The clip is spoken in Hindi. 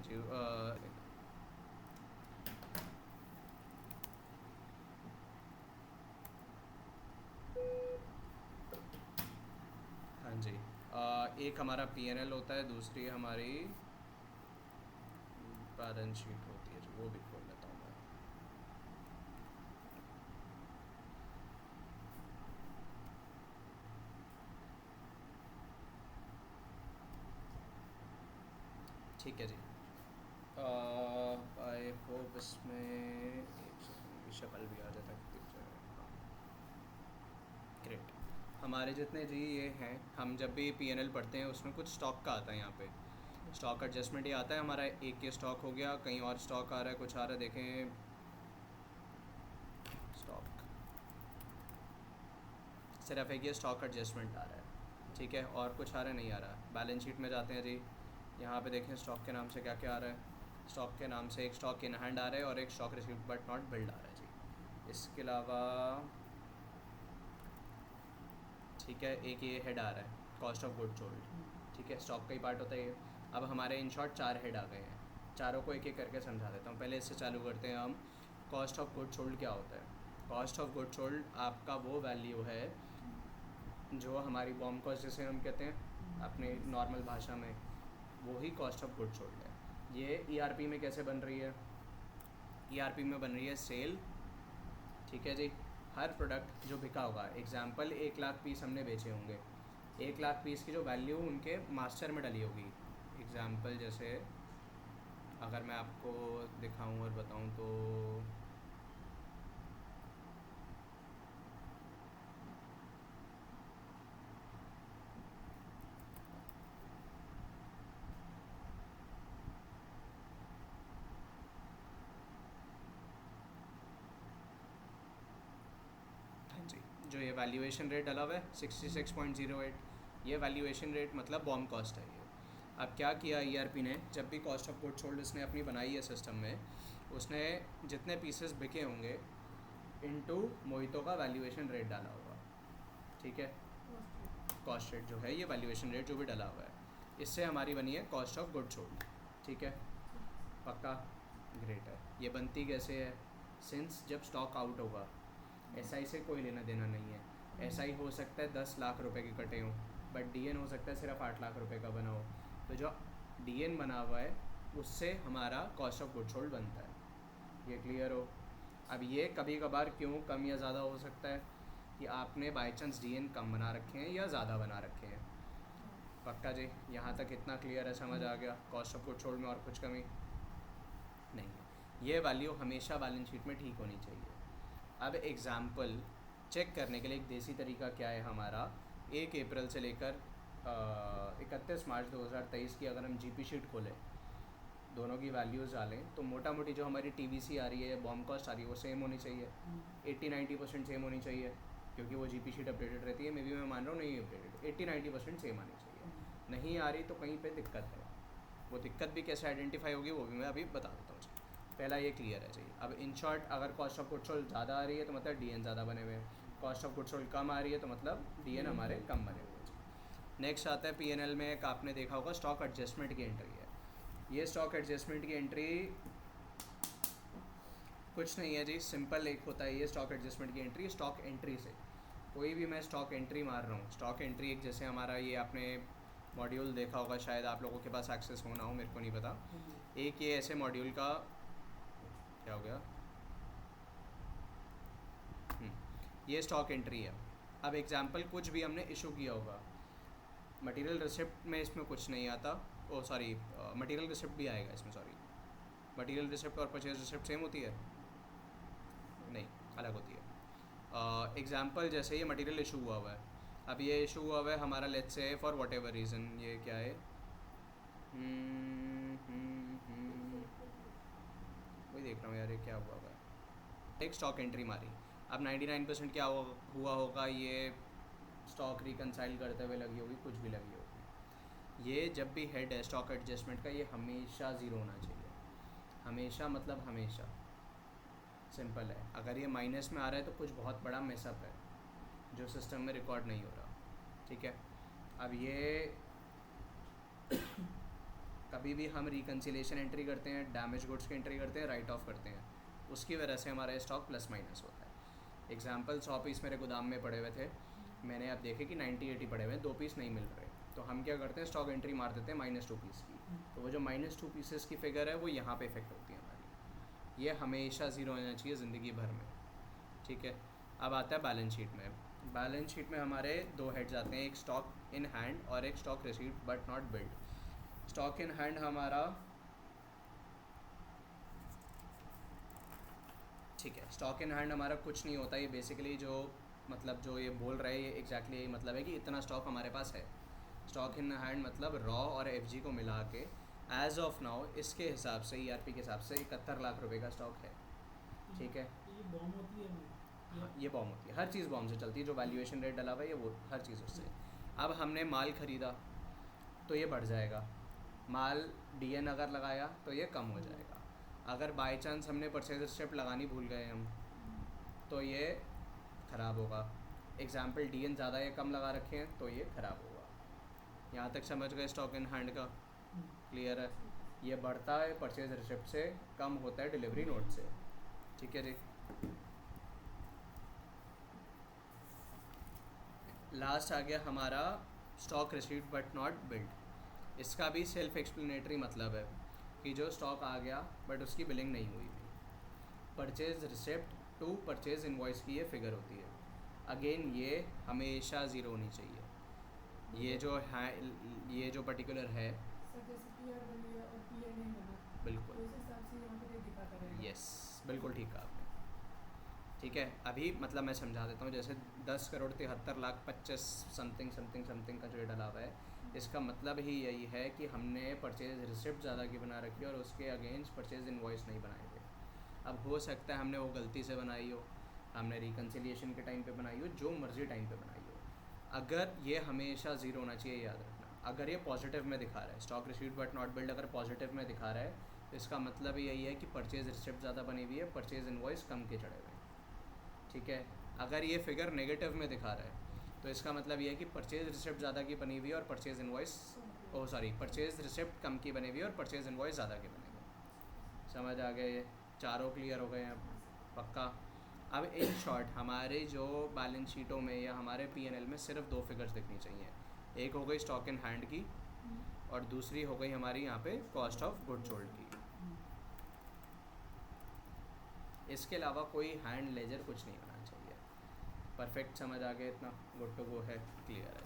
जी हाँ जी। एक हमारा पीएनएल होता है, दूसरी हमारी बैलेंस शीट होती है जी, वो भी खोल लेता हूँ मैं। ठीक है जी। आई होप इसमें एक सेकंड शक्ल भी आ जाता है, दिख जाए। हाँ, ग्रेट। हमारे जितने जी ये हैं, हम जब भी पीएनएल पढ़ते हैं उसमें कुछ स्टॉक का आता है, यहाँ पे स्टॉक एडजस्टमेंट ये आता है हमारा। एक के स्टॉक हो गया, कहीं और स्टॉक आ रहा है, कुछ आ रहा है, देखें स्टॉक, सिर्फ एक ये स्टॉक एडजस्टमेंट आ रहा है, ठीक है, और कुछ आ रहा है नहीं आ रहा। बैलेंस शीट में जाते हैं जी, यहाँ पे देखें स्टॉक के नाम से क्या क्या आ रहा है। स्टॉक के नाम से एक स्टॉक इन हैंड आ रहा है और एक stock received but not billed आ रहा है जी। इसके अलावा ठीक है, एक ये हेड आ रहा है, कॉस्ट ऑफ गुड सोल्ड, ठीक है, स्टॉक का ही पार्ट होता है ये। अब हमारे इन शॉर्ट 4 हेड आ गए हैं, चारों को एक एक करके समझा देता हूँ। पहले इससे चालू करते हैं हम। कॉस्ट ऑफ गुड सोल्ड क्या होता है? कॉस्ट ऑफ गुड सोल्ड आपका वो वैल्यू है जो हमारी बॉम कॉस्ट जिसे हम कहते हैं अपने नॉर्मल भाषा में, वो ही कॉस्ट ऑफ गुड सोल्ड है। ये ईआरपी में कैसे बन रही है? ईआरपी में बन रही है सेल, ठीक है जी, हर प्रोडक्ट जो बिका होगा। एग्जाम्पल 1 लाख पीस हमने बेचे होंगे, 1 लाख पीस की जो वैल्यू उनके मास्टर में डली होगी। एग्जाम्पल जैसे अगर मैं आपको दिखाऊं और बताऊं तो हाँ जी, जो ये वैल्यूएशन रेट डला हुआ है 66.08, ये वैल्यूएशन रेट मतलब बॉम कॉस्ट है ये। अब क्या किया ईआरपी ने, जब भी कॉस्ट ऑफ गुड सोल्ड उसने अपनी बनाई है सिस्टम में, उसने जितने पीसेस बिके होंगे इनटू मोहितो का वैल्यूएशन रेट डाला होगा, ठीक है। कॉस्ट रेट जो है ये वैल्यूएशन रेट जो भी डला हुआ है, इससे हमारी बनी है कॉस्ट ऑफ गुड सोल्ड, ठीक है। पक्का? ग्रेट है। ये बनती कैसे है? सिंस जब स्टॉक आउट होगा, एसआई से कोई लेना देना नहीं है। एसआई हो सकता है 10 लाख रुपए के कटे हों, बट डीएन हो सकता है सिर्फ 8 लाख रुपए का बना हो। तो जो डीएन बना हुआ है उससे हमारा कॉस्ट ऑफ गुड सोल्ड बनता है। ये क्लियर हो? अब ये कभी कभार क्यों कम या ज़्यादा हो सकता है कि आपने बाई चांस डीएन कम बना रखे हैं या ज़्यादा बना रखे हैं। पक्का जी? यहाँ तक इतना क्लियर है, समझ आ गया? कॉस्ट ऑफ गुड सोल्ड में और कुछ कमी नहीं है। ये वैल्यू हमेशा बैलेंस शीट में ठीक होनी चाहिए। अब एग्ज़ाम्पल चेक करने के लिए एक देसी तरीका क्या है हमारा, 1 अप्रैल से लेकर 31 मार्च 2023 की अगर हम जीपी शीट खोलें, दोनों की वैल्यूज़ डालें, तो मोटा मोटी जो हमारी टीवीसी आ रही है, बॉम कॉस्ट आ रही है, वो सेम होनी चाहिए। 80-90% सेम होनी चाहिए, क्योंकि वो जीपी शीट अपडेटेड रहती है। मे बी मैं मान रहा हूँ नहीं अपडेटेड, 80-90% सेम आनी चाहिए। नहीं आ रही तो कहीं पे दिक्कत है। वो दिक्कत भी कैसे आइडेंटिफाई होगी वो भी मैं अभी बता देता हूँ। पहला ये क्लियर है चाहिए। अब इन शॉर्ट अगर कॉस्ट ऑफ गुड सोल्ड ज़्यादा आ रही है तो मतलब डीएन ज़्यादा बने हुए हैं, कॉस्ट ऑफ गुड सोल्ड कम आ रही है तो मतलब डीएन हमारे कम बने हुए हैं। नेक्स्ट आता है पीएनएल में, एक आपने देखा होगा स्टॉक एडजस्टमेंट की एंट्री है। ये स्टॉक एडजस्टमेंट की एंट्री कुछ नहीं है जी, सिंपल एक होता है ये स्टॉक एडजस्टमेंट की एंट्री। स्टॉक एंट्री से कोई भी मैं स्टॉक एंट्री मार रहा हूँ, स्टॉक एंट्री एक जैसे हमारा ये आपने मॉड्यूल देखा होगा, शायद आप लोगों के पास एक्सेस होना हो, मेरे को नहीं पता। एक ये ऐसे मॉड्यूल का क्या हो गया, ये स्टॉक एंट्री है। अब एग्जांपल कुछ भी हमने इशू किया होगा, मटेरियल रिसिप्ट में इसमें कुछ नहीं आता, ओ सॉरी मटेरियल रिसिप्ट भी आएगा इसमें, सॉरी मटेरियल रिसिप्ट और परचेज रिसिप्ट सेम होती है? नहीं, अलग होती है। एग्जांपल जैसे ये मटेरियल इशू हुआ है, अब ये इशू हुआ है हमारा let's say for what ever reason, ये क्या है, वही देख रहा हूँ यार ये क्या हुआ है। एक स्टॉक एंट्री मारी, अब 99% क्या हुआ होगा, ये स्टॉक रिकनसाइल करते हुए लगी होगी, कुछ भी लगी होगी। ये जब भी हेड है स्टॉक एडजस्टमेंट का, ये हमेशा ज़ीरो होना चाहिए। हमेशा मतलब हमेशा, सिंपल है। अगर ये माइनस में आ रहा है तो कुछ बहुत बड़ा मिसअप है जो सिस्टम में रिकॉर्ड नहीं हो रहा, ठीक है। अब ये कभी भी हम रिकन्सिलेशन एंट्री करते हैं, डैमेज गुड्स की एंट्री करते हैं, राइट ऑफ करते हैं, उसकी वजह से हमारा स्टॉक प्लस माइनस होता है। एग्जाम्पल 100 पीस मेरे गोदाम में पड़े हुए थे, मैंने अब देखे कि 90-80 पड़े हुए हैं, 2 पीस नहीं मिल रहे, तो हम क्या करते हैं, स्टॉक एंट्री मार देते हैं -2 पीस की। तो वो जो -2 पीसेस की फिगर है वो यहाँ पे इफेक्ट होती है हमारी। ये हमेशा ज़ीरो होना चाहिए ज़िंदगी भर में, ठीक है। अब आता है बैलेंस शीट में। बैलेंस शीट में हमारे 2 हेड्स आते हैं, एक स्टॉक इन हैंड और एक stock received but not build. Stock in hand हमारा, ठीक है, स्टॉक इन हैंड हमारा कुछ नहीं होता, ये बेसिकली जो मतलब जो ये बोल रहे हैं ये एग्जैक्टली यही मतलब है कि इतना स्टॉक हमारे पास है। स्टॉक इन हैंड मतलब रॉ और एफजी को मिला के एज ऑफ नाउ इसके हिसाब से, ईआरपी के हिसाब से 71 लाख रुपए का स्टॉक है, ठीक है। ये बॉम्ब होती है हाँ, ये बॉम्ब होती है, हर चीज़ बॉम्ब से चलती है, जो वैल्यूएशन रेट डला हुआ है ये वो हर चीज़ उससे। अब हमने माल ख़रीदा तो ये बढ़ जाएगा, माल डीएन अगर लगाया तो ये कम हो जाएगा, अगर बाई चांस हमने परचेज रिसिप्ट लगानी भूल गए हम तो ये ख़राब होगा। एग्जाम्पल डीएन ज़्यादा या कम लगा रखे हैं तो ये ख़राब होगा। यहाँ तक समझ गए स्टॉक इन हैंड का, क्लियर है। ये बढ़ता है परचेज रिसिप्ट से, कम होता है डिलीवरी नोट से, ठीक है जी। लास्ट आ गया हमारा stock received but not build. इसका भी सेल्फ एक्सप्लेनेटरी मतलब है कि जो स्टॉक आ गया बट उसकी बिलिंग नहीं हुई थी। Purchase receipt to purchase invoice की ये फिगर होती है। अगेन ये हमेशा ज़ीरो होनी चाहिए। ये जो है, ये जो पर्टिकुलर है, बिल्कुल यस, बिल्कुल ठीक कहा आपने, ठीक है। अभी मतलब मैं समझा देता हूँ, जैसे 10 crore 73 lakh 25 something something something का जो ये डला हुआ है, इसका मतलब ही यही है कि हमने परचेज रिसिप्ट ज़्यादा की बना रखी है और उसके अगेंस्ट परचेज इनवॉइस नहीं बनाए थे। अब हो सकता है हमने वो गलती से बनाई हो, हमने रिकन्सिलिएशन के टाइम पे बनाई हो, जो मर्जी टाइम पे बनाई हो, अगर ये हमेशा ज़ीरो होना चाहिए, याद रखना। अगर ये पॉजिटिव में दिखा रहा है, stock received but not build अगर पॉजिटिव में दिखा रहा है तो इसका मतलब यही है कि परचेज रिसिप्ट ज़्यादा बनी हुई है, परचेज इनवॉइस कम के चढ़े हुए हैं, ठीक है। अगर ये फिगर नेगेटिव में दिखा रहा है तो इसका मतलब ये है कि परचेज रिसिप्ट ज़्यादा की बनी हुई है और purchase invoice, oh sorry, purchase receipt कम की बनी हुई है और परचेज इनवॉइस ज़्यादा की बनी हुई है। समझ आ गए, ये चारों क्लियर हो गए हैं अब, पक्का। अब इन शॉर्ट हमारे जो बैलेंस शीटों में या हमारे पीएनएल में सिर्फ 2 फिगर्स दिखनी चाहिए। एक हो गई स्टॉक इन हैंड की और दूसरी हो गई हमारी यहाँ पे कॉस्ट ऑफ गुड सोल्ड की। इसके अलावा कोई हैंड लेजर कुछ नहीं होना चाहिए। परफेक्ट समझ आ गया, इतना गुड टू गो है, क्लियर है।